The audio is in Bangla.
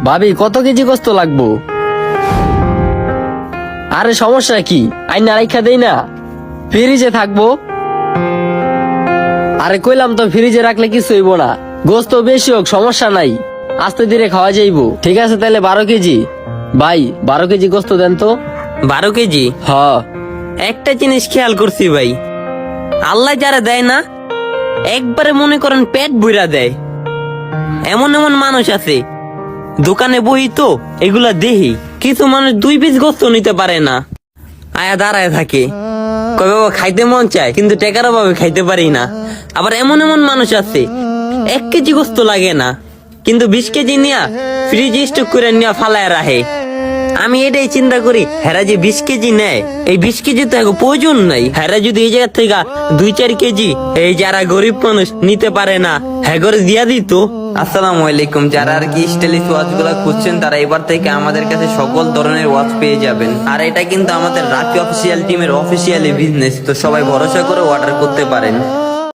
ভাবি কত কেজি গোস্ত লাগবো? আরে সমস্যা কি, আইনা রাইখা দেই না, ফ্রিজে থাকবো। আরে কইলাম তো ফ্রিজে রাখলে কিছু হইব না, গোস্ত বেশি হোক সমস্যা নাই, আস্তে ধীরে খাওয়া যাইবো। ঠিক আছে তাহলে 12 কেজি। ভাই 12 কেজি গোস্ত দেন তো। 12 কেজি? হ। একটা জিনিস খেয়াল করছি ভাই, আল্লাহ যারা দেয় না একবারে মনে করেন পেট ভইরা দেয়। এমন এমন মানুষ আছে, দোকানে বহি তো এগুলা দেহি, কিছু মানুষ 2 পিস গোস্ত নিতে পারে না, আয়া দাঁড়ায় থাকে, কবে বাবা খাইতে মন চায় কিন্তু টাকার অভাবে খাইতে পারি না। আবার এমন এমন মানুষ আছে 1 কেজি গোস্ত লাগে না কিন্তু 20 কেজি নিয়া ফ্রিজে স্টক করে নিয়া ফালায় রাখে। আমি এটাই চিন্তা করি, হেরা যে 20 কেজি নেয়, এই 20 কেজি তো এখন প্রয়োজন নাই। হেরা যদি এই জায়গা থেকে 2-4 কেজি এই যারা গরিব মানুষ নিতে পারে না হ্যাঁ করে দিয়া দিত। আসসালামু আলাইকুম, যারা আর কি স্টাইলিশ ওয়াচ গুলা খুঁজছেন তারা এবার থেকে আমাদের কাছে সকল ধরনের ওয়াচ পেয়ে যাবেন। আর এটা কিন্তু আমাদের রাকি অফিসিয়াল টিমের অফিসিয়ালি বিজনেস, তো সবাই ভরসা করে অর্ডার করতে পারেন।